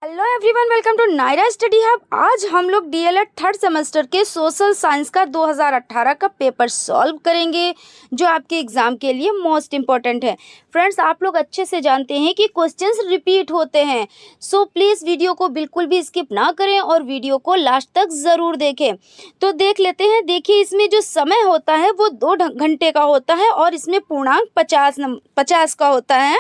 Hello everyone, welcome to Naira study hub. आज हम लोग डीएलएड थर्ड सेमेस्टर के सोशल साइंस का 2018 का पेपर सॉल्व करेंगे, जो आपके एग्ज़ाम के लिए मोस्ट इम्पॉर्टेंट है। फ्रेंड्स, आप लोग अच्छे से जानते हैं कि क्वेश्चंस रिपीट होते हैं, सो प्लीज़ वीडियो को बिल्कुल भी स्किप ना करें और वीडियो को लास्ट तक ज़रूर देखें। तो देख लेते हैं। देखिए, इसमें जो समय होता है वो 2 घंटे का होता है और इसमें पूर्णांक 50 का होता है।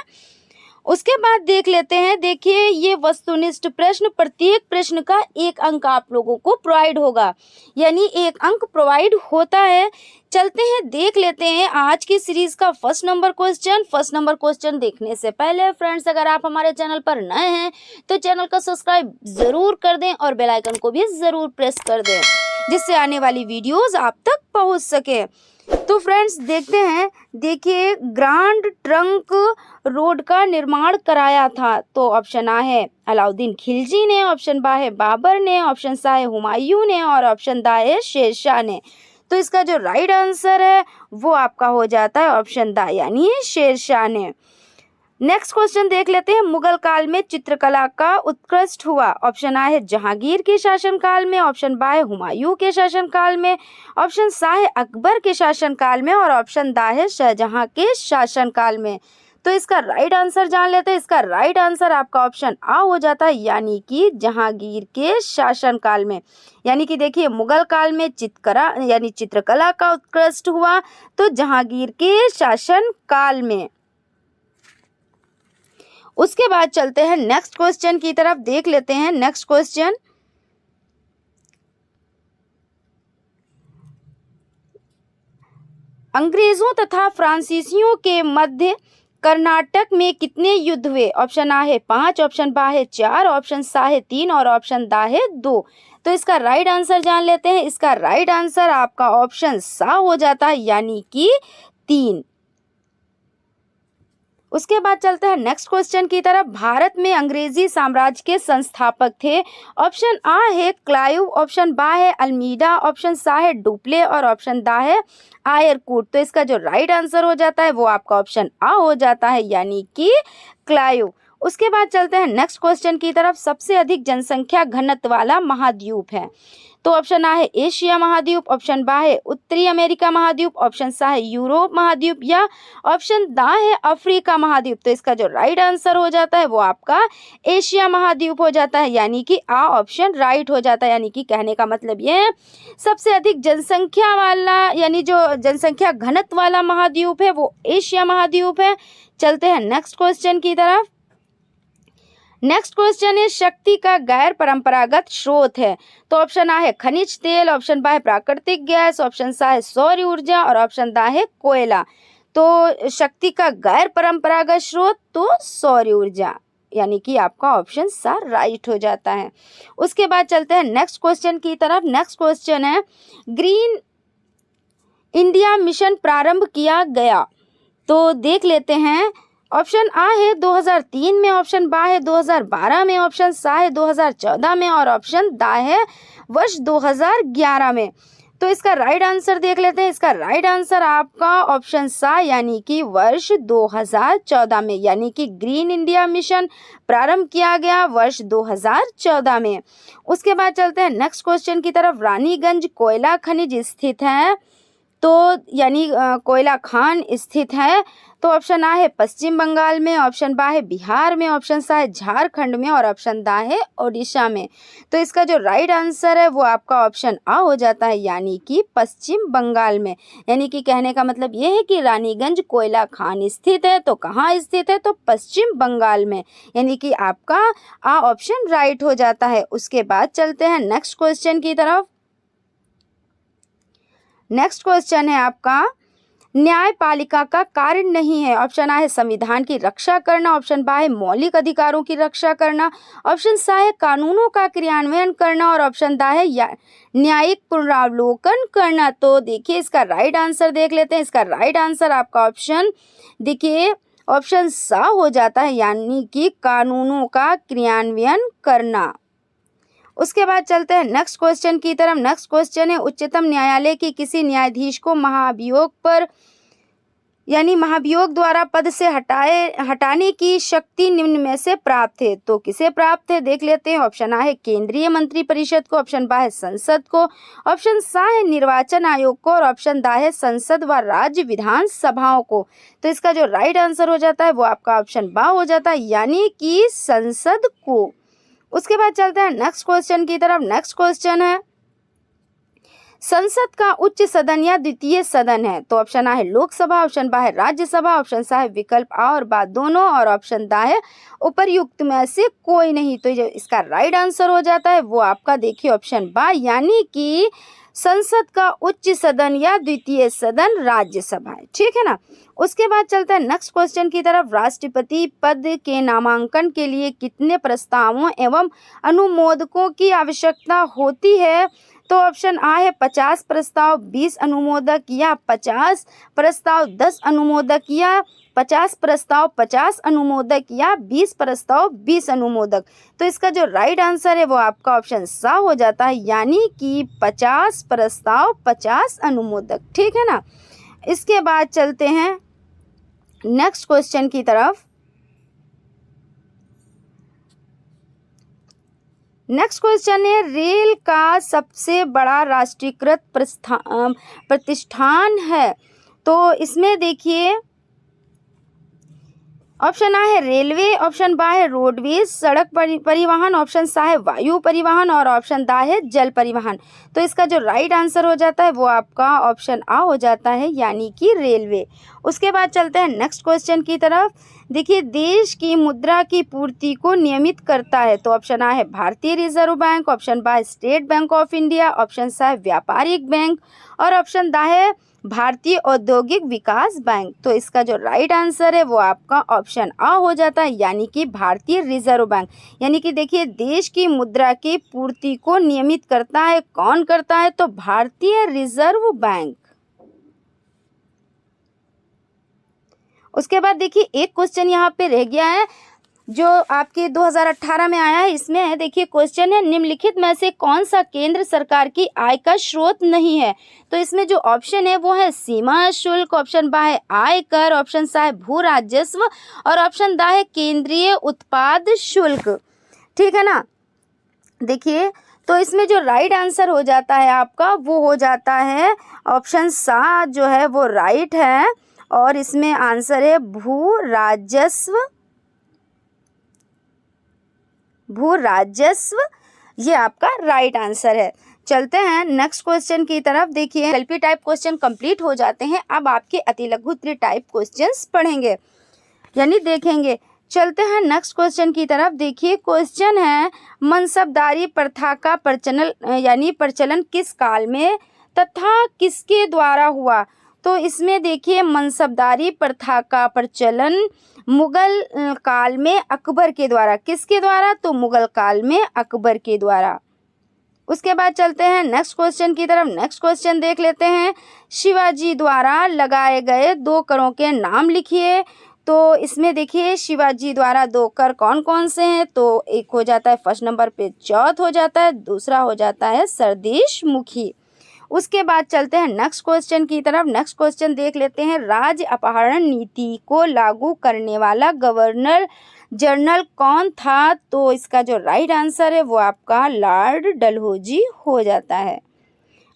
उसके बाद देख लेते हैं। देखिए, ये वस्तुनिष्ठ प्रश्न, प्रत्येक प्रश्न का 1 अंक आप लोगों को प्रोवाइड होगा, यानी 1 अंक प्रोवाइड होता है। चलते हैं, देख लेते हैं आज की सीरीज का फर्स्ट नंबर क्वेश्चन। देखने से पहले फ्रेंड्स, अगर आप हमारे चैनल पर नए हैं तो चैनल को सब्सक्राइब ज़रूर कर दें और बेल आइकन को भी ज़रूर प्रेस कर दें, जिससे आने वाली वीडियोज़ आप तक पहुँच सके। तो फ्रेंड्स, देखते हैं। देखिए, ग्रांड ट्रंक रोड का निर्माण कराया था। तो ऑप्शन आ है अलाउद्दीन खिलजी ने, ऑप्शन बा है बाबर ने, ऑप्शन सा है हुमायूं ने और ऑप्शन दा है शेरशाह ने। तो इसका जो राइट आंसर है वो आपका हो जाता है ऑप्शन दा, यानी शेरशाह ने। नेक्स्ट क्वेश्चन देख लेते हैं। मुगल काल में चित्रकला का उत्कृष्ट हुआ। ऑप्शन आ है जहांगीर के शासनकाल में, ऑप्शन बा है हुमायूं के शासनकाल में, ऑप्शन सा है अकबर के शासनकाल में और ऑप्शन दा है शाहजहां के शासनकाल में। तो इसका राइट आंसर जान लेते हैं। इसका राइट आंसर आपका ऑप्शन आ हो जाता है, यानी कि जहांगीर के शासनकाल में। यानी कि देखिए, मुगल काल में चित्रकला का उत्कृष्ट हुआ तो जहांगीर के शासनकाल में। उसके बाद चलते हैं नेक्स्ट क्वेश्चन की तरफ, देख लेते हैं नेक्स्ट क्वेश्चन। अंग्रेजों तथा फ्रांसीसियों के मध्य कर्नाटक में कितने युद्ध हुए? ऑप्शन आ है 5, ऑप्शन बा है 4, ऑप्शन सा है 3 और ऑप्शन दा है 2। तो इसका राइट आंसर जान लेते हैं। इसका राइट आंसर आपका ऑप्शन सा हो जाता है, यानी कि 3। उसके बाद चलते हैं नेक्स्ट क्वेश्चन की तरफ। भारत में अंग्रेजी साम्राज्य के संस्थापक थे। ऑप्शन आ है क्लाइव, ऑप्शन बा है अल्मीडा, ऑप्शन सा है डुप्ले और ऑप्शन दा है आयरकूट। तो इसका जो राइट आंसर हो जाता है वो आपका ऑप्शन आ हो जाता है, यानी कि क्लाइव। उसके बाद चलते हैं नेक्स्ट क्वेश्चन की तरफ। सबसे अधिक जनसंख्या घनत्व वाला महाद्वीप है। तो ऑप्शन आ है एशिया महाद्वीप, ऑप्शन बा है उत्तरी अमेरिका महाद्वीप, ऑप्शन सा है यूरोप महाद्वीप या ऑप्शन दा है अफ्रीका महाद्वीप। तो इसका जो राइट आंसर हो जाता है वो आपका एशिया महाद्वीप हो जाता है, यानी कि आ ऑप्शन राइट हो जाता है। यानी कि कहने का मतलब ये है, सबसे अधिक जनसंख्या वाला, यानी जो जनसंख्या घनत्व वाला महाद्वीप है वो एशिया महाद्वीप है। चलते हैं नेक्स्ट क्वेश्चन की तरफ। नेक्स्ट क्वेश्चन है, शक्ति का गैर परंपरागत स्रोत है। तो ऑप्शन आ है खनिज तेल, ऑप्शन बा है प्राकृतिक गैस, ऑप्शन सा है सौर ऊर्जा और ऑप्शन दा है कोयला। तो शक्ति का गैर परंपरागत स्रोत तो सौर ऊर्जा, यानी कि आपका ऑप्शन सा राइट हो जाता है। उसके बाद चलते हैं नेक्स्ट क्वेश्चन की तरफ। नेक्स्ट क्वेश्चन है, ग्रीन इंडिया मिशन प्रारंभ किया गया। तो देख लेते हैं। ऑप्शन आ है 2003 में, ऑप्शन बा है 2012 में, ऑप्शन सा है 2014 में और ऑप्शन दा है वर्ष 2011 में। तो इसका राइट आंसर देख लेते हैं। इसका राइट आंसर आपका ऑप्शन सा, यानी कि वर्ष 2014 में, यानी कि ग्रीन इंडिया मिशन प्रारंभ किया गया वर्ष 2014 में। उसके बाद चलते हैं नेक्स्ट क्वेश्चन की तरफ। रानीगंज कोयला खनिज स्थित है। तो यानी कोयला खान स्थित है। तो ऑप्शन आ है पश्चिम बंगाल में, ऑप्शन बा है बिहार में, ऑप्शन सा है झारखंड में और ऑप्शन दा है ओडिशा में। तो इसका जो राइट आंसर है वो आपका ऑप्शन आ हो जाता है, यानी कि पश्चिम बंगाल में। यानी कि कहने का मतलब ये है कि रानीगंज कोयला खान स्थित है, तो कहाँ स्थित है? तो पश्चिम बंगाल में, यानी कि आपका आ ऑप्शन राइट हो जाता है। उसके बाद चलते हैं नेक्स्ट क्वेश्चन की तरफ। नेक्स्ट क्वेश्चन है आपका, न्यायपालिका का कार्य नहीं है। ऑप्शन आ है संविधान की रक्षा करना, ऑप्शन बा है मौलिक अधिकारों की रक्षा करना, ऑप्शन सा है कानूनों का क्रियान्वयन करना और ऑप्शन दा है न्यायिक पुनरावलोकन करना। तो देखिए, इसका राइट आंसर देख लेते हैं। इसका राइट आंसर आपका ऑप्शन देखिए ऑप्शन सा हो जाता है, यानी कि कानूनों का क्रियान्वयन करना। उसके बाद चलते हैं नेक्स्ट क्वेश्चन की तरफ। नेक्स्ट क्वेश्चन है, उच्चतम न्यायालय के किसी न्यायाधीश को महाभियोग पर यानी महाभियोग द्वारा पद से हटाने की शक्ति निम्न में से प्राप्त है। तो किसे प्राप्त है देख लेते हैं। ऑप्शन आ है केंद्रीय मंत्रिपरिषद को, ऑप्शन बा है संसद को, ऑप्शन सा है निर्वाचन आयोग को और ऑप्शन दा है संसद व राज्य विधानसभाओं को। तो इसका जो राइट आंसर हो जाता है वो आपका ऑप्शन बा हो जाता है, यानी कि संसद को। उसके बाद चलते हैं नेक्स्ट क्वेश्चन की तरफ। नेक्स्ट क्वेश्चन है संसद का उच्च सदन या द्वितीय सदन है। तो ऑप्शन आ है लोकसभा, ऑप्शन बा है राज्यसभा, ऑप्शन सा है विकल्प आ और बा दोनों और ऑप्शन दा है उपर्युक्त में से कोई नहीं। तो जो इसका राइट आंसर हो जाता है वो आपका देखिए ऑप्शन बा, यानी कि संसद का उच्च सदन या द्वितीय सदन राज्यसभा है। ठीक है ना। उसके बाद चलता है नेक्स्ट क्वेश्चन की तरफ। राष्ट्रपति पद के नामांकन के लिए कितने प्रस्तावों एवं अनुमोदकों की आवश्यकता होती है। तो ऑप्शन आ है 50 प्रस्ताव 20 अनुमोदक, या 50 प्रस्ताव 10 अनुमोदक, या 50 प्रस्ताव 50 अनुमोदक, या 20 प्रस्ताव 20 अनुमोदक। तो इसका जो राइट आंसर है वो आपका ऑप्शन सा हो जाता है, यानी कि 50 प्रस्ताव 50 अनुमोदक। ठीक है ना। इसके बाद चलते हैं नेक्स्ट क्वेश्चन की तरफ। नेक्स्ट क्वेश्चन है रेल का सबसे बड़ा राष्ट्रीयकृत प्रतिष्ठान है। तो इसमें देखिए ऑप्शन आ है रेलवे, ऑप्शन बा है रोडवेज सड़क परिवहन, ऑप्शन सा है वायु परिवहन और ऑप्शन दा है जल परिवहन। तो इसका जो राइट आंसर हो जाता है वो आपका ऑप्शन आ हो जाता है, यानी कि रेलवे। उसके बाद चलते हैं नेक्स्ट क्वेश्चन की तरफ। देखिए देश की मुद्रा की पूर्ति को नियमित करता है। तो ऑप्शन आ है भारतीय रिजर्व बैंक, ऑप्शन बा है state bank of India, option सा है व्यापारिक बैंक और ऑप्शन दा है भारतीय औद्योगिक विकास बैंक। तो इसका जो राइट आंसर है वो आपका ऑप्शन आ हो जाता है, यानी कि भारतीय रिजर्व बैंक। यानी कि देखिए देश की मुद्रा की पूर्ति को नियमित करता है, कौन करता है, तो भारतीय रिजर्व बैंक। उसके बाद देखिए एक क्वेश्चन यहाँ पे रह गया है जो आपके 2018 में आया है। इसमें है देखिए क्वेश्चन है निम्नलिखित में से कौन सा केंद्र सरकार की आय का स्रोत नहीं है। तो इसमें जो ऑप्शन है वो है सीमा शुल्क, ऑप्शन बा है आयकर, ऑप्शन सा है भू राजस्व और ऑप्शन दा है केंद्रीय उत्पाद शुल्क। ठीक है ना। देखिए तो इसमें जो राइट आंसर हो जाता है आपका वो हो जाता है ऑप्शन सा जो है वो राइट है और इसमें आंसर है भू राजस्व, ये आपका राइट आंसर है। चलते हैं नेक्स्ट क्वेश्चन की तरफ। देखिए एलपी टाइप क्वेश्चन कंप्लीट हो जाते हैं, अब आपके अतिलघु टाइप क्वेश्चंस पढ़ेंगे यानी देखेंगे। चलते हैं नेक्स्ट क्वेश्चन की तरफ। देखिए क्वेश्चन है मनसबदारी प्रथा का प्रचलन किस काल में तथा किसके द्वारा हुआ। तो इसमें देखिए मनसबदारी प्रथा का प्रचलन मुगल काल में अकबर के द्वारा, किसके द्वारा, तो मुगल काल में अकबर के द्वारा। उसके बाद चलते हैं नेक्स्ट क्वेश्चन की तरफ। नेक्स्ट क्वेश्चन देख लेते हैं शिवाजी द्वारा लगाए गए 2 करों के नाम लिखिए। तो इसमें देखिए शिवाजी द्वारा 2 कर कौन कौन से हैं। तो एक हो जाता है फर्स्ट नंबर पे चौथ हो जाता है, दूसरा हो जाता है सरदेश मुखी। उसके बाद चलते हैं नेक्स्ट क्वेश्चन की तरफ। नेक्स्ट क्वेश्चन देख लेते हैं राज्य अपहरण नीति को लागू करने वाला गवर्नर जनरल कौन था। तो इसका जो राइट आंसर है वो आपका लॉर्ड डलहौजी हो जाता है।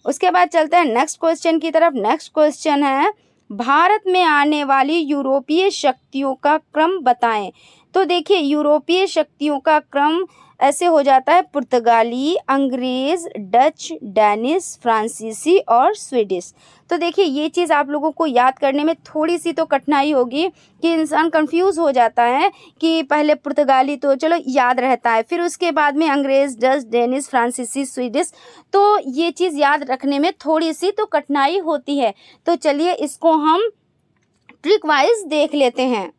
उसके बाद चलते हैं नेक्स्ट क्वेश्चन की तरफ। नेक्स्ट क्वेश्चन है भारत में आने वाली यूरोपीय शक्तियों का क्रम बताएं। तो देखिए यूरोपीय शक्तियों का क्रम ऐसे हो जाता है पुर्तगाली, अंग्रेज, डच, डेनिश, फ्रांसीसी और स्वीडिश। तो देखिए ये चीज़ आप लोगों को याद करने में थोड़ी सी तो कठिनाई होगी कि इंसान कंफ्यूज हो जाता है कि पहले पुर्तगाली तो चलो याद रहता है, फिर उसके बाद में अंग्रेज, डच, डेनिश, फ्रांसीसी, स्वीडिश। तो ये चीज़ याद रखने में थोड़ी सी तो कठिनाई होती है। तो चलिए इसको हम ट्रिक वाइज देख लेते हैं।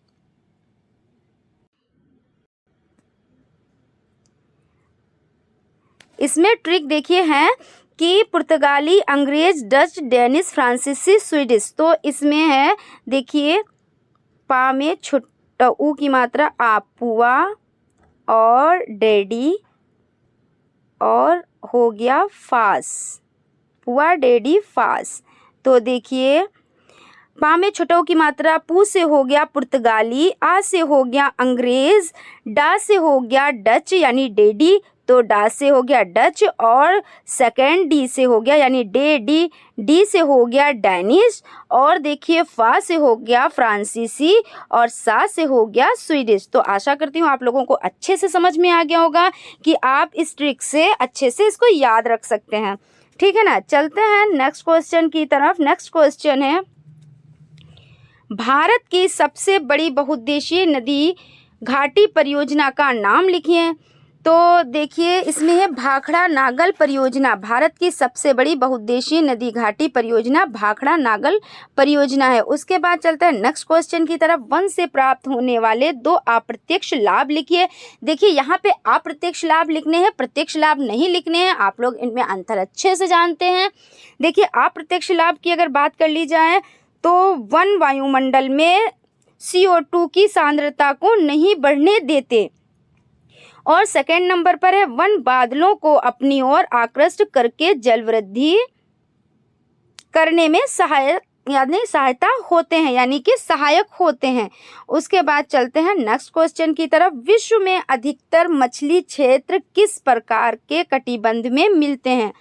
इसमें ट्रिक देखिए है कि पुर्तगाली, अंग्रेज, डच, डेनिश, फ्रांसीसी, स्वीडिश। तो इसमें है देखिए पा में छोटा ऊ की मात्रा आ, पुआ और डैडी और हो गया फास, पुआ, डैडी, फास। तो देखिए पा में छुटौ की मात्रा, पू से हो गया पुर्तगाली, आ से हो गया अंग्रेज, डा से हो गया डच यानी डेडी, तो डा से हो गया डच, और सेकेंड डी से हो गया यानी डी, डी से हो गया डैनिश, और देखिए फा से हो गया फ्रांसीसी, और सा से हो गया स्वीडिश। तो आशा करती हूँ आप लोगों को अच्छे से समझ में आ गया होगा कि आप इस ट्रिक से अच्छे से इसको याद रख सकते हैं। ठीक है ना, चलते हैं नेक्स्ट क्वेश्चन की तरफ। नेक्स्ट क्वेश्चन है, भारत की सबसे बड़ी बहुउद्देशीय नदी घाटी परियोजना का नाम लिखिए। तो देखिए इसमें है भाखड़ा नागल परियोजना। भारत की सबसे बड़ी बहुउद्देशीय नदी घाटी परियोजना भाखड़ा नागल परियोजना है। उसके बाद चलते हैं नेक्स्ट क्वेश्चन की तरफ। वन से प्राप्त होने वाले 2 अप्रत्यक्ष लाभ लिखिए। देखिए यहाँ पे अप्रत्यक्ष लाभ लिखने हैं, प्रत्यक्ष लाभ नहीं लिखने हैं। आप लोग इनमें अंतर अच्छे से जानते हैं। देखिए अप्रत्यक्ष लाभ की अगर बात कर ली जाए तो वन वायुमंडल में CO2 की सांद्रता को नहीं बढ़ने देते, और सेकंड नंबर पर है वन बादलों को अपनी ओर आकृष्ट करके जल वृद्धि करने में सहायता होते हैं, यानी कि सहायक होते हैं। उसके बाद चलते हैं नेक्स्ट क्वेश्चन की तरफ। विश्व में अधिकतर मछली क्षेत्र किस प्रकार के कटिबंध में मिलते हैं?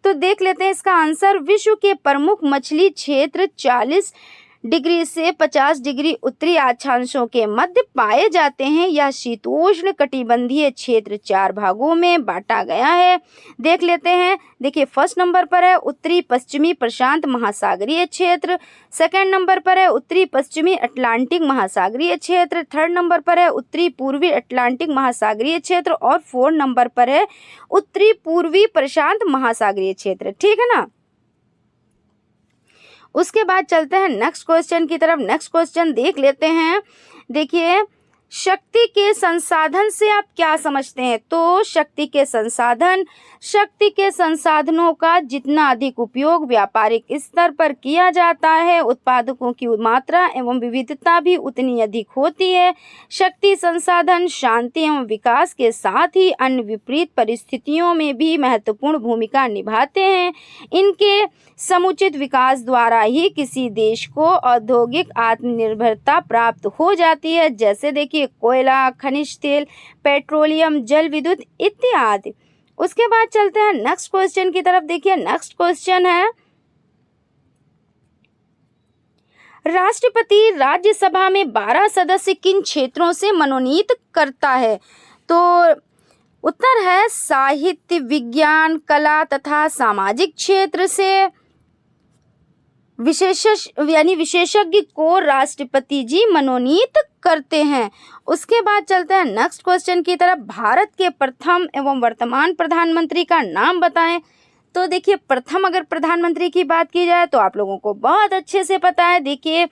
तो देख लेते हैं इसका आंसर। विश्व के प्रमुख मछली क्षेत्र 40 डिग्री से 50 डिग्री उत्तरी अक्षांशों के मध्य पाए जाते हैं। यह शीतोष्ण कटिबंधीय क्षेत्र 4 भागों में बांटा गया है। देख लेते हैं। देखिए फर्स्ट नंबर पर है उत्तरी पश्चिमी प्रशांत महासागरीय क्षेत्र, सेकंड नंबर पर है उत्तरी पश्चिमी अटलांटिक महासागरीय क्षेत्र, थर्ड नंबर पर है उत्तरी पूर्वी अटलांटिक महासागरीय क्षेत्र, और फोर्थ नंबर पर है उत्तरी पूर्वी प्रशांत महासागरीय क्षेत्र। ठीक है ना। उसके बाद चलते हैं नेक्स्ट क्वेश्चन की तरफ। नेक्स्ट क्वेश्चन देख लेते हैं। देखिए शक्ति के संसाधन से आप क्या समझते हैं? तो शक्ति के संसाधनों का जितना अधिक उपयोग व्यापारिक स्तर पर किया जाता है, उत्पादकों की मात्रा एवं विविधता भी उतनी अधिक होती है। शक्ति संसाधन शांति एवं विकास के साथ ही अन्य विपरीत परिस्थितियों में भी महत्वपूर्ण भूमिका निभाते हैं। इनके समुचित विकास द्वारा ही किसी देश को औद्योगिक आत्मनिर्भरता प्राप्त हो जाती है। जैसे देखिए कोयला, खनिज तेल, पेट्रोलियम, जल विद्युत इत्यादि। उसके बाद चलते हैं नेक्स्ट क्वेश्चन की तरफ। देखिए नेक्स्ट क्वेश्चन है, राष्ट्रपति राज्यसभा में 12 सदस्य किन क्षेत्रों से मनोनीत करता है? तो उत्तर है साहित्य, विज्ञान, कला तथा सामाजिक क्षेत्र से विशेषज्ञ को राष्ट्रपति जी मनोनीत करते हैं। उसके बाद चलते हैं नेक्स्ट क्वेश्चन की तरफ। भारत के प्रथम एवं वर्तमान प्रधानमंत्री का नाम बताएं। तो देखिए प्रथम अगर प्रधानमंत्री की बात की जाए तो आप लोगों को बहुत अच्छे से पता है। देखिए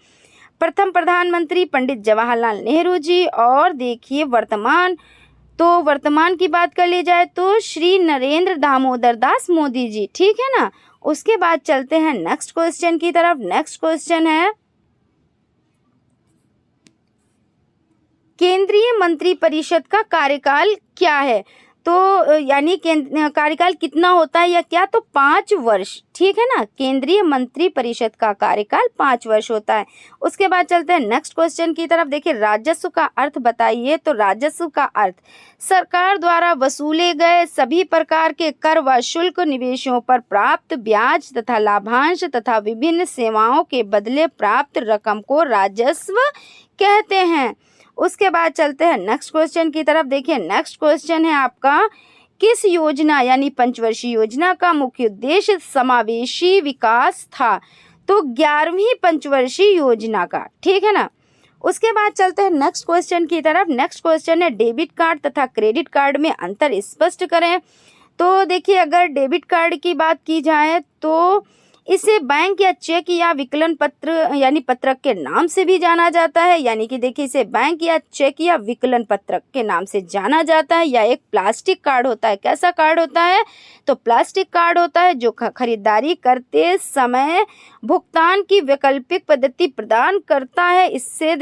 प्रथम प्रधानमंत्री पंडित जवाहरलाल नेहरू जी, और देखिए वर्तमान की बात कर ली जाए तो श्री नरेंद्र दामोदर दास मोदी जी। ठीक है ना। उसके बाद चलते हैं नेक्स्ट क्वेश्चन की तरफ। नेक्स्ट क्वेश्चन है, केंद्रीय मंत्रिपरिषद का कार्यकाल क्या है? तो यानी कार्यकाल कितना होता है या क्या? तो 5 वर्ष। ठीक है ना। केंद्रीय मंत्रिपरिषद का कार्यकाल 5 वर्ष होता है। उसके बाद चलते हैं नेक्स्ट क्वेश्चन की तरफ। देखिए राजस्व का अर्थ बताइए। तो राजस्व का अर्थ सरकार द्वारा वसूले गए सभी प्रकार के कर व शुल्क, निवेशों पर प्राप्त ब्याज तथा लाभांश तथा विभिन्न सेवाओं के बदले प्राप्त रकम को राजस्व कहते हैं। उसके बाद चलते हैं नेक्स्ट क्वेश्चन की तरफ। देखिए नेक्स्ट क्वेश्चन है आपका, किस योजना यानी पंचवर्षीय योजना का मुख्य उद्देश्य समावेशी विकास था? तो 11वीं पंचवर्षीय योजना का। ठीक है ना। उसके बाद चलते हैं नेक्स्ट क्वेश्चन की तरफ। नेक्स्ट क्वेश्चन है, डेबिट कार्ड तथा क्रेडिट कार्ड में अंतर स्पष्ट करें। तो देखिए अगर डेबिट कार्ड की बात की जाए तो इसे बैंक या चेक या विकलन पत्र यानी पत्रक के नाम से भी जाना जाता है। यानी कि देखिए इसे बैंक या चेक या विकलन पत्रक के नाम से जाना जाता है। या एक प्लास्टिक कार्ड होता है। कैसा कार्ड होता है? तो प्लास्टिक कार्ड होता है जो खरीदारी करते समय भुगतान की वैकल्पिक पद्धति प्रदान करता है। इससे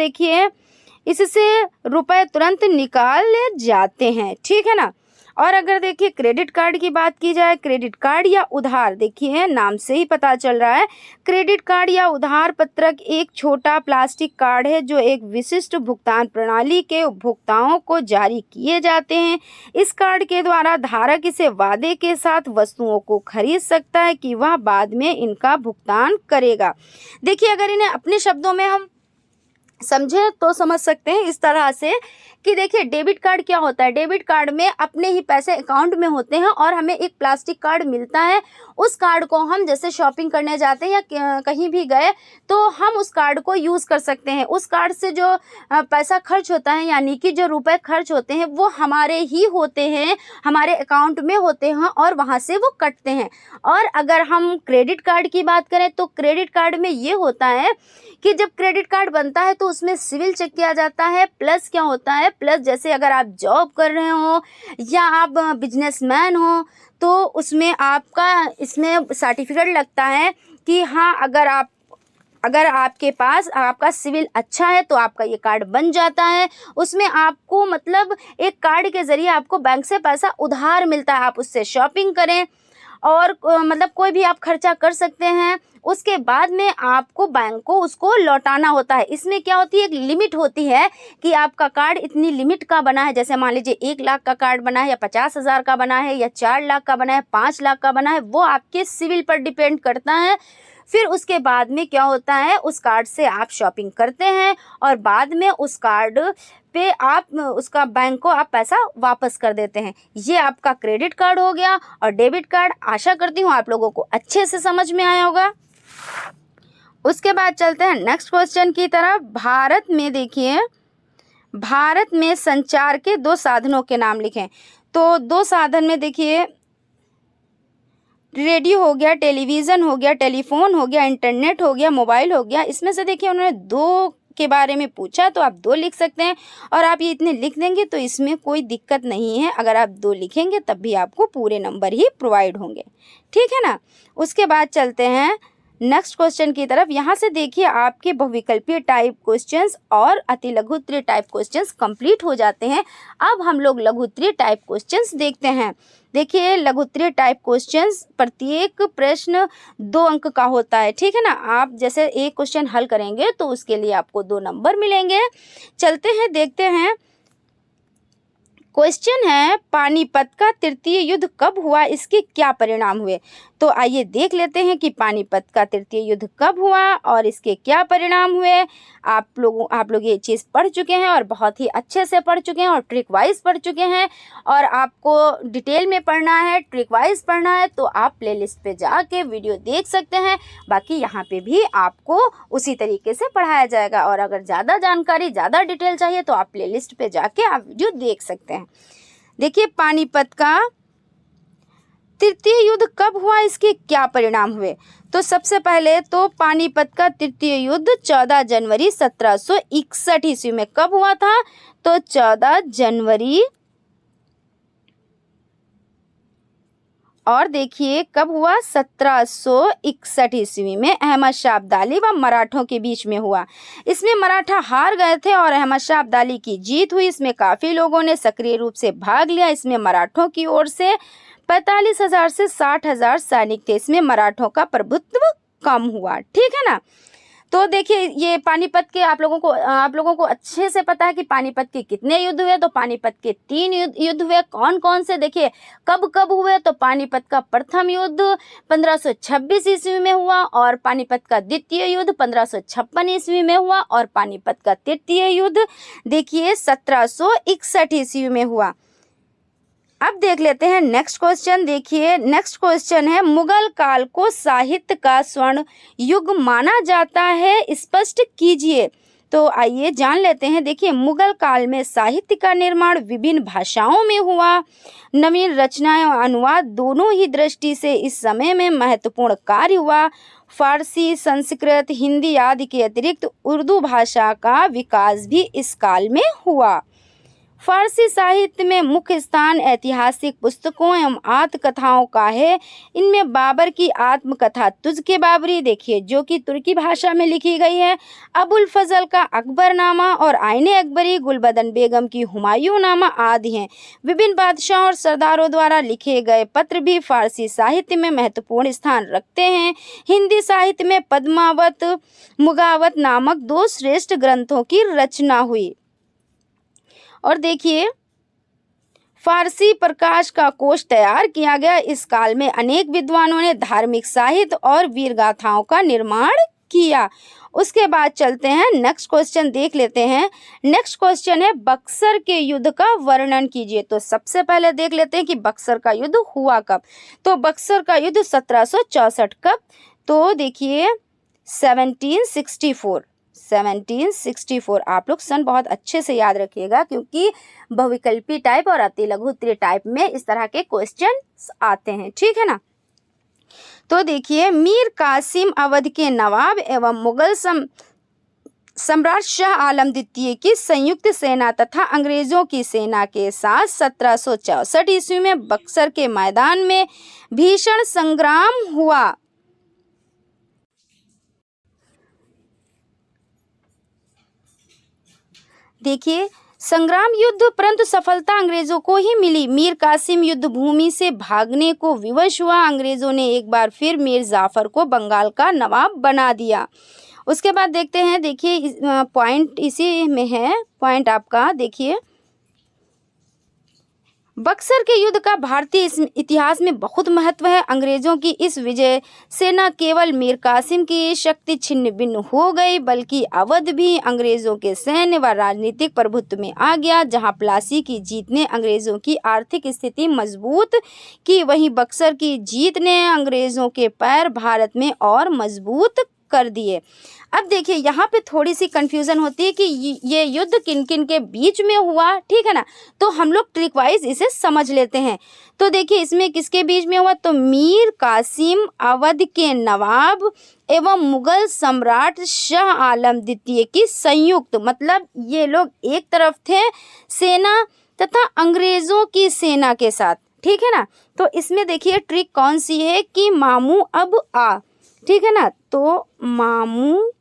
रुपए तुरंत निकाले जाते हैं। ठीक है ना। और अगर देखिए क्रेडिट कार्ड की बात की जाए, क्रेडिट कार्ड या उधार, देखिए नाम से ही पता चल रहा है, क्रेडिट कार्ड या उधार पत्रक एक छोटा प्लास्टिक कार्ड है जो एक विशिष्ट भुगतान प्रणाली के उपभोक्ताओं को जारी किए जाते हैं। इस कार्ड के द्वारा धारक इसे वादे के साथ वस्तुओं को खरीद सकता है कि वह बाद में इनका भुगतान करेगा। देखिए अगर इन्हें अपने शब्दों में हम समझे तो समझ सकते हैं इस तरह से कि देखिए डेबिट कार्ड क्या होता है, डेबिट कार्ड में अपने ही पैसे अकाउंट में होते हैं और हमें एक प्लास्टिक कार्ड मिलता है। उस कार्ड को हम जैसे शॉपिंग करने जाते हैं या कहीं भी गए तो हम उस कार्ड को यूज़ कर सकते हैं। उस कार्ड से जो पैसा खर्च होता है यानी कि जो रुपए खर्च होते हैं वो हमारे ही होते हैं, हमारे अकाउंट में होते हैं और वहाँ से वो कटते हैं। और अगर हम क्रेडिट कार्ड की बात करें तो क्रेडिट कार्ड में ये होता है कि जब क्रेडिट कार्ड बनता है तो उसमें सिविल चेक किया जाता है। प्लस क्या होता है, प्लस जैसे अगर आप जॉब कर रहे हो या आप बिजनेसमैन हो तो उसमें आपका इसमें सर्टिफिकेट लगता है कि हाँ अगर आपके पास आपका सिविल अच्छा है तो आपका ये कार्ड बन जाता है। उसमें आपको मतलब एक कार्ड के ज़रिए आपको बैंक से पैसा उधार मिलता है, आप उससे शॉपिंग करें और मतलब कोई भी आप खर्चा कर सकते हैं। उसके बाद में आपको बैंक को उसको लौटाना होता है। इसमें क्या होती है, एक लिमिट होती है कि आपका कार्ड इतनी लिमिट का बना है। जैसे मान लीजिए 1 लाख का कार्ड बना है या 50,000 का बना है या 4 लाख का बना है, 5 लाख का बना है, वो आपके सिविल पर डिपेंड करता है। फिर उसके बाद में क्या होता है, उस कार्ड से आप शॉपिंग करते हैं और बाद में उस कार्ड पे आप उसका बैंक को आप पैसा वापस कर देते हैं। ये आपका क्रेडिट कार्ड हो गया और डेबिट कार्ड। आशा करती हूँ आप लोगों को अच्छे से समझ में आया होगा। उसके बाद चलते हैं नेक्स्ट क्वेश्चन की तरफ। भारत में देखिए, भारत में संचार के 2 साधनों के नाम लिखें। तो 2 साधन में देखिए रेडियो हो गया, टेलीविज़न हो गया, टेलीफोन हो गया, इंटरनेट हो गया, मोबाइल हो गया। इसमें से देखिए उन्होंने 2 के बारे में पूछा तो आप 2 लिख सकते हैं और आप ये इतने लिख देंगे तो इसमें कोई दिक्कत नहीं है। अगर आप 2 लिखेंगे तब भी आपको पूरे नंबर ही प्रोवाइड होंगे, ठीक है ना। उसके बाद चलते हैं नेक्स्ट क्वेश्चन की तरफ। यहाँ से देखिए आपके बहुविकल्पीय टाइप क्वेश्चंस और अति लघुत्तरीय टाइप क्वेश्चंस कंप्लीट हो जाते हैं। अब हम लोग लघुत्तरीय टाइप क्वेश्चंस देखते हैं। देखिए लघुत्तरीय टाइप क्वेश्चंस प्रत्येक प्रश्न 2 अंक का होता है, ठीक है ना। आप जैसे एक क्वेश्चन हल करेंगे तो उसके लिए आपको 2 नंबर मिलेंगे। चलते हैं देखते हैं। क्वेश्चन है पानीपत का तृतीय युद्ध कब हुआ, इसके क्या परिणाम हुए। तो आइए देख लेते हैं कि पानीपत का तृतीय युद्ध कब हुआ और इसके क्या परिणाम हुए। आप लोग ये चीज़ पढ़ चुके हैं और बहुत ही अच्छे से पढ़ चुके हैं और ट्रिक वाइज पढ़ चुके हैं। और आपको डिटेल में पढ़ना है, ट्रिक वाइज पढ़ना है तो आप प्लेलिस्ट पे जाके वीडियो देख सकते हैं। बाकी यहाँ पे भी आपको उसी तरीके से पढ़ाया जाएगा और अगर ज़्यादा जानकारी, ज़्यादा डिटेल चाहिए तो आप प्लेलिस्ट पे जाके आप वीडियो देख सकते हैं। देखिए पानीपत का तृतीय युद्ध कब हुआ, इसके क्या परिणाम हुए। तो सबसे पहले तो पानीपत का तृतीय युद्ध 14 जनवरी 1761 ईस्वी में कब हुआ था। तो 14 जनवरी और देखिए कब हुआ, 1761 ईस्वी में अहमद शाह अब्दाली व मराठों के बीच में हुआ। इसमें मराठा हार गए थे और अहमद शाह अब्दाली की जीत हुई। इसमें काफ़ी लोगों ने सक्रिय रूप से भाग लिया। इसमें मराठों की ओर से 45,000 से 60,000 सैनिक थे। इसमें मराठों का प्रभुत्व कम हुआ, ठीक है ना। तो देखिए ये पानीपत के आप लोगों को अच्छे से पता है कि पानीपत के कितने युद्ध हुए। तो पानीपत के 3 युद्ध हुए। कौन कौन से, देखिए कब कब हुए। तो पानीपत का प्रथम युद्ध 1526 ईस्वी में हुआ और पानीपत का द्वितीय युद्ध 1556 ईस्वी में हुआ और पानीपत का तृतीय युद्ध देखिए 1761 ईस्वी में हुआ। अब देख लेते हैं नेक्स्ट क्वेश्चन। देखिए नेक्स्ट क्वेश्चन है मुगल काल को साहित्य का स्वर्ण युग माना जाता है, स्पष्ट कीजिए। तो आइए जान लेते हैं। देखिए मुगल काल में साहित्य का निर्माण विभिन्न भाषाओं में हुआ। नवीन रचनाएं और अनुवाद दोनों ही दृष्टि से इस समय में महत्वपूर्ण कार्य हुआ। फारसी, संस्कृत, हिंदी आदि के अतिरिक्त उर्दू भाषा का विकास भी इस काल में हुआ। फारसी साहित्य में मुख्य स्थान ऐतिहासिक पुस्तकों एवं आत्मकथाओं का है। इनमें बाबर की आत्मकथा तुज़-ए बाबरी देखिए जो कि तुर्की भाषा में लिखी गई है, अबुल फजल का अकबरनामा और आईने अकबरी, गुलबदन बेगम की हुमायूंनामा आदि हैं। विभिन्न बादशाहों और सरदारों द्वारा लिखे गए पत्र भी फारसी साहित्य में महत्वपूर्ण स्थान रखते हैं। हिंदी साहित्य में पद्मावत, मुगावत नामक 2 श्रेष्ठ ग्रंथों की रचना हुई। और देखिए फारसी प्रकाश का कोश तैयार किया गया। इस काल में अनेक विद्वानों ने धार्मिक साहित्य और वीर गाथाओं का निर्माण किया। उसके बाद चलते हैं नेक्स्ट क्वेश्चन देख लेते हैं। नेक्स्ट क्वेश्चन है बक्सर के युद्ध का वर्णन कीजिए। तो सबसे पहले देख लेते हैं कि बक्सर का युद्ध हुआ कब। तो बक्सर का युद्ध 1764 कब, तो देखिए 1764 आप लोग सन बहुत अच्छे से याद रखिएगा क्योंकि बहुविकल्पी टाइप और अति लघु उत्तरीय टाइप में इस तरह के क्वेश्चन आते हैं, ठीक है ना। तो देखिए मीर कासिम अवध के नवाब एवं मुगल सम्राट शाह आलम द्वितीय की संयुक्त सेना तथा अंग्रेजों की सेना के साथ 1764 ईस्वी में बक्सर के मैदान में भीषण संग्राम हुआ। देखिए संग्राम युद्ध परंतु सफलता अंग्रेजों को ही मिली। मीर कासिम युद्ध भूमि से भागने को विवश हुआ। अंग्रेजों ने एक बार फिर मीर जाफर को बंगाल का नवाब बना दिया। उसके बाद देखते हैं, देखिए पॉइंट इसी में है, पॉइंट आपका देखिए बक्सर के युद्ध का भारतीय इतिहास में बहुत महत्व है। अंग्रेजों की इस विजय से न केवल मीर कासिम की शक्ति छिन्न भिन्न हो गई बल्कि अवध भी अंग्रेजों के सैन्य व राजनीतिक प्रभुत्व में आ गया। जहां प्लासी की जीत ने अंग्रेजों की आर्थिक स्थिति मजबूत की, वहीं बक्सर की जीत ने अंग्रेजों के पैर भारत में और मजबूत कर दिए। अब देखिए यहाँ पे थोड़ी सी कंफ्यूजन होती है कि ये युद्ध किन किन के बीच में हुआ, ठीक है ना। तो हम लोग ट्रिक वाइज इसे समझ लेते हैं। तो देखिए इसमें किसके बीच में हुआ, तो मीर कासिम अवध के नवाब एवं मुगल सम्राट शाह आलम द्वितीय की संयुक्त, मतलब ये लोग एक तरफ थे सेना तथा अंग्रेजों की सेना के साथ, ठीक है ना। तो इसमें देखिए ट्रिक कौन सी है कि मामू अब आ, ठीक है ना। तो मामू,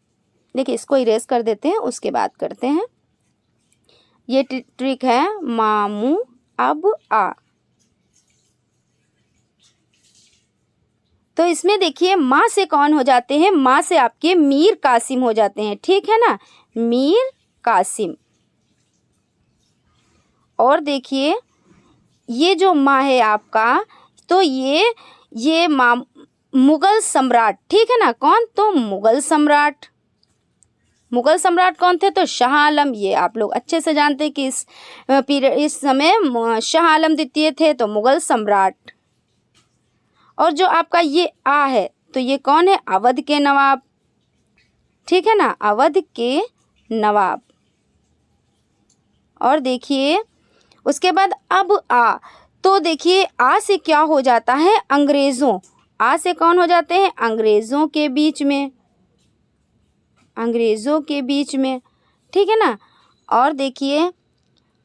देखिए इसको इरेज कर देते हैं उसके बाद करते हैं। ये ट्रिक है मामू अब आ। तो इसमें देखिए माँ से कौन हो जाते हैं, माँ से आपके मीर कासिम हो जाते हैं, ठीक है ना, मीर कासिम। और देखिए ये जो माँ है आपका, तो ये माँ मुगल सम्राट, ठीक है ना, कौन, तो मुगल सम्राट। मुगल सम्राट कौन थे, तो शाह आलम। ये आप लोग अच्छे से जानते हैं कि इस समय शाह आलम द्वितीय थे, तो मुगल सम्राट। और जो आपका ये आ है तो ये कौन है, अवध के नवाब, ठीक है ना, अवध के नवाब। और देखिए उसके बाद अब आ, तो देखिए आ से क्या हो जाता है, अंग्रेजों, आ से कौन हो जाते हैं, अंग्रेजों के बीच में, अंग्रेजों के बीच में, ठीक है ना। और देखिए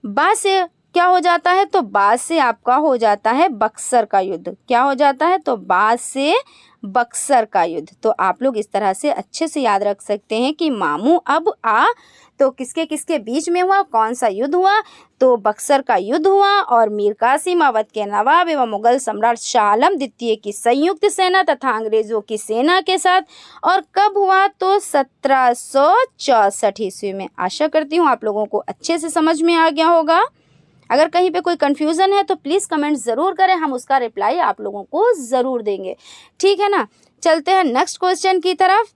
बा से क्या हो जाता है, तो बा से आपका हो जाता है बक्सर का युद्ध। क्या हो जाता है, तो बा से बक्सर का युद्ध। तो आप लोग इस तरह से अच्छे से याद रख सकते हैं कि मामू अब आ तो किसके किसके बीच में हुआ, कौन सा युद्ध हुआ, तो बक्सर का युद्ध हुआ। और मीर कासिम अवध के नवाब एवं मुगल सम्राट शाह आलम द्वितीय की संयुक्त सेना तथा अंग्रेजों की सेना के साथ। और कब हुआ, तो 1764 ईस्वी में। आशा करती हूँ आप लोगों को अच्छे से समझ में आ गया होगा। अगर कहीं पे कोई कन्फ्यूज़न है तो प्लीज़ कमेंट ज़रूर करें, हम उसका रिप्लाई आप लोगों को ज़रूर देंगे, ठीक है ना। चलते हैं नेक्स्ट क्वेश्चन की तरफ।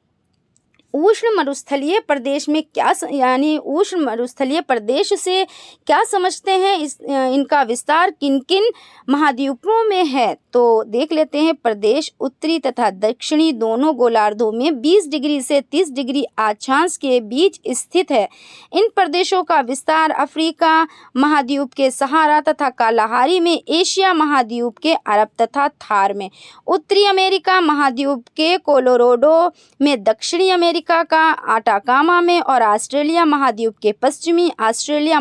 उष्ण मरुस्थलीय प्रदेश में क्या यानी उष्ण मरुस्थलीय प्रदेश से क्या समझते हैं, इनका विस्तार किन किन महाद्वीपों में है। तो देख लेते हैं। प्रदेश उत्तरी तथा दक्षिणी दोनों गोलार्धों में 20 डिग्री से 30 डिग्री अक्षांश के बीच स्थित है। इन प्रदेशों का विस्तार अफ्रीका महाद्वीप के सहारा तथा कालाहारी में, एशिया महाद्वीप के अरब तथा थार में, उत्तरी अमेरिका महाद्वीप के कोलोराडो में, दक्षिणी अमेरिका अमेरिका का आटाकामा में और ऑस्ट्रेलिया महाद्वीप के पश्चिमी ऑस्ट्रेलिया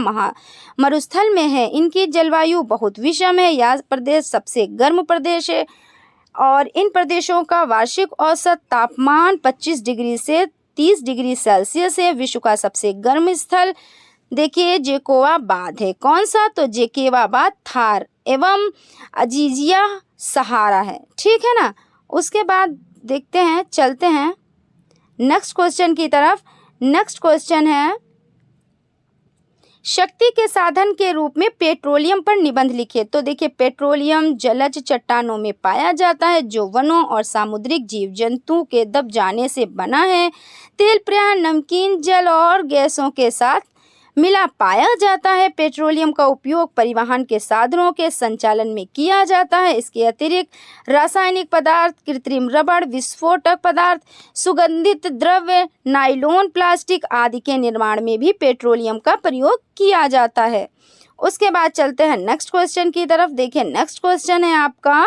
मरुस्थल में है। इनकी जलवायु बहुत विषम है। यह प्रदेश सबसे गर्म प्रदेश है और इन प्रदेशों का वार्षिक औसत तापमान 25 डिग्री से 30 डिग्री सेल्सियस है। विश्व का सबसे गर्म स्थल देखिए जेकोवाबाद है। कौन सा? तो जेकोवाबाद थार एवं अजीजिया सहारा है। ठीक है ना। उसके बाद देखते हैं, चलते हैं नेक्स्ट क्वेश्चन की तरफ। नेक्स्ट क्वेश्चन है, शक्ति के साधन के रूप में पेट्रोलियम पर निबंध लिखिए। तो देखिए, पेट्रोलियम जलज चट्टानों में पाया जाता है जो वनों और सामुद्रिक जीव जंतु के दब जाने से बना है। तेल प्रायः नमकीन जल और गैसों के साथ मिला पाया जाता है। पेट्रोलियम का उपयोग परिवहन के साधनों के संचालन में किया जाता है। इसके अतिरिक्त रासायनिक पदार्थ, कृत्रिम रबड़, विस्फोटक पदार्थ, सुगंधित द्रव्य, नायलॉन, प्लास्टिक आदि के निर्माण में भी पेट्रोलियम का प्रयोग किया जाता है। उसके बाद चलते हैं नेक्स्ट क्वेश्चन की तरफ। देखिए, नेक्स्ट क्वेश्चन है आपका,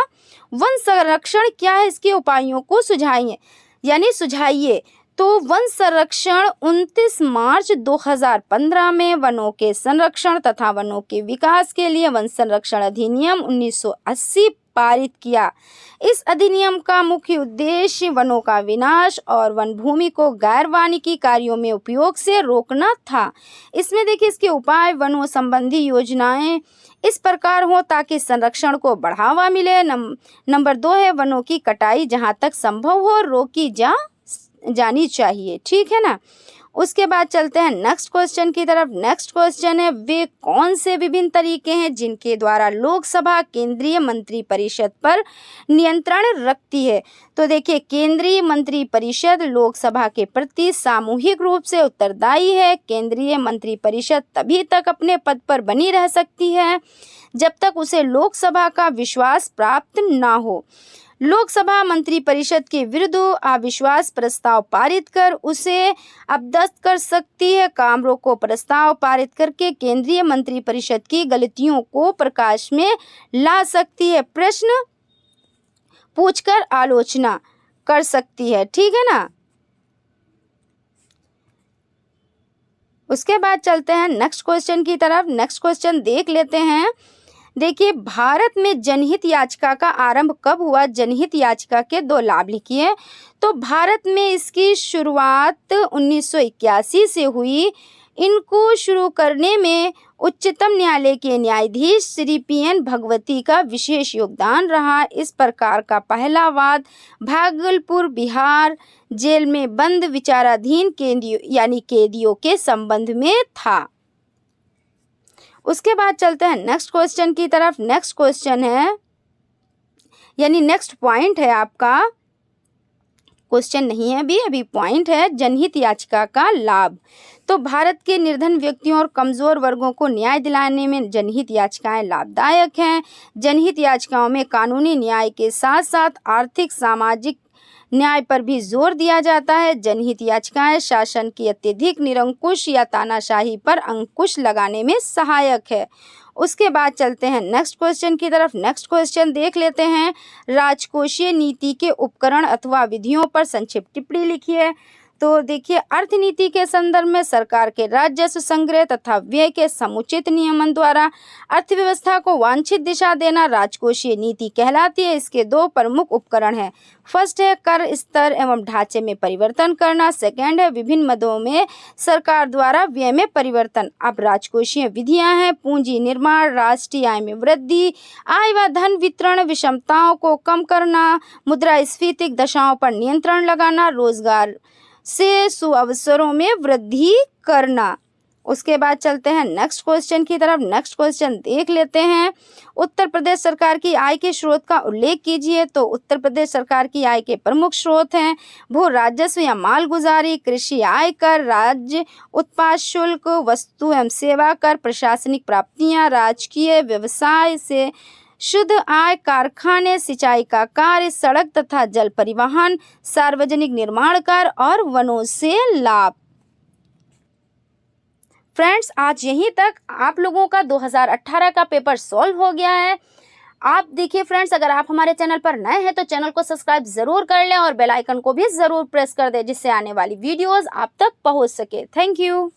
वन संरक्षण क्या है, इसके उपायों को सुझाइए। तो वन संरक्षण 29 मार्च 2015 में वनों के संरक्षण तथा वनों के विकास के लिए वन संरक्षण अधिनियम 1980 पारित किया। इस अधिनियम का मुख्य उद्देश्य वनों का विनाश और वन भूमि को गैर वानिकी कार्यों में उपयोग से रोकना था। इसमें देखिए, इसके उपाय वनों संबंधी योजनाएं इस प्रकार हो ताकि संरक्षण को बढ़ावा मिले। नंबर 2 है, वनों की कटाई जहां तक संभव हो रोकी जानी चाहिए। ठीक है ना। उसके बाद चलते हैं नेक्स्ट क्वेश्चन की तरफ। नेक्स्ट क्वेश्चन है, वे कौन से विभिन्न तरीके हैं जिनके द्वारा लोकसभा केंद्रीय मंत्रिपरिषद पर नियंत्रण रखती है। तो देखिए, केंद्रीय मंत्रिपरिषद लोकसभा के प्रति सामूहिक रूप से उत्तरदायी है। केंद्रीय मंत्रिपरिषद तभी तक अपने पद पर बनी रह सकती है जब तक उसे लोकसभा का विश्वास प्राप्त ना हो। लोकसभा मंत्रिपरिषद के विरुद्ध अविश्वास प्रस्ताव पारित कर उसे अपदस्थ कर सकती है। काम रोको प्रस्ताव पारित करके केंद्रीय मंत्रिपरिषद की गलतियों को प्रकाश में ला सकती है। प्रश्न पूछकर आलोचना कर सकती है। ठीक है ना। उसके बाद चलते हैं नेक्स्ट क्वेश्चन की तरफ। नेक्स्ट क्वेश्चन देख लेते हैं। देखिए, भारत में जनहित याचिका का आरंभ कब हुआ? जनहित याचिका के 2 लाभ लिखिए। तो भारत में इसकी शुरुआत 1981 से हुई। इनको शुरू करने में उच्चतम न्यायालय के न्यायाधीश श्री PN भगवती का विशेष योगदान रहा। इस प्रकार का पहला वाद भागलपुर बिहार जेल में बंद विचाराधीन कैदियों के संबंध में था। उसके बाद चलते हैं नेक्स्ट क्वेश्चन की तरफ। नेक्स्ट क्वेश्चन है, नेक्स्ट पॉइंट है आपका, क्वेश्चन नहीं है अभी पॉइंट है, जनहित याचिका का लाभ। तो भारत के निर्धन व्यक्तियों और कमजोर वर्गों को न्याय दिलाने में जनहित याचिकाएं लाभदायक हैं। जनहित याचिकाओं में कानूनी न्याय के साथ साथ आर्थिक सामाजिक न्याय पर भी जोर दिया जाता है। जनहित याचिकाएं शासन की अत्यधिक निरंकुश या तानाशाही पर अंकुश लगाने में सहायक है। उसके बाद चलते हैं नेक्स्ट क्वेश्चन की तरफ। नेक्स्ट क्वेश्चन देख लेते हैं, राजकोषीय नीति के उपकरण अथवा विधियों पर संक्षिप्त टिप्पणी लिखिए। तो देखिए, अर्थनीति के संदर्भ में सरकार के राजस्व संग्रह तथा व्यय के समुचित नियमन द्वारा अर्थव्यवस्था को वांछित दिशा देना राजकोषीय नीति कहलाती है। इसके 2 प्रमुख उपकरण हैं। फर्स्ट है कर स्तर एवं ढांचे में परिवर्तन करना। सेकंड है विभिन्न मदों में सरकार द्वारा व्यय में परिवर्तन। अब राजकोषीय विधियां हैं, पूंजी निर्माण, राष्ट्रीय आय में वृद्धि, आय व धन वितरण विषमताओं को कम करना, मुद्रास्फीति दशाओं पर नियंत्रण लगाना, रोजगार से सुअवसरों में वृद्धि करना। उसके बाद चलते हैं नेक्स्ट क्वेश्चन की तरफ। नेक्स्ट क्वेश्चन देख लेते हैं, उत्तर प्रदेश सरकार की आय के स्रोत का उल्लेख कीजिए। तो उत्तर प्रदेश सरकार की आय के प्रमुख स्रोत हैं भू राजस्व या मालगुजारी, कृषि आय कर, राज्य उत्पाद शुल्क, वस्तु एवं सेवा कर, प्रशासनिक प्राप्तियां, राजकीय व्यवसाय से शुद्ध आय, कारखाने, सिंचाई का कार्य, सड़क तथा जल परिवहन, सार्वजनिक निर्माण कार्य और वनों से लाभ। फ्रेंड्स, आज यहीं तक आप लोगों का 2018 का पेपर सॉल्व हो गया है। आप देखिए फ्रेंड्स, अगर आप हमारे चैनल पर नए हैं तो चैनल को सब्सक्राइब ज़रूर कर लें और बेल आइकन को भी ज़रूर प्रेस कर दें, जिससे आने वाली वीडियोज़ आप तक पहुंच सके। Thank you.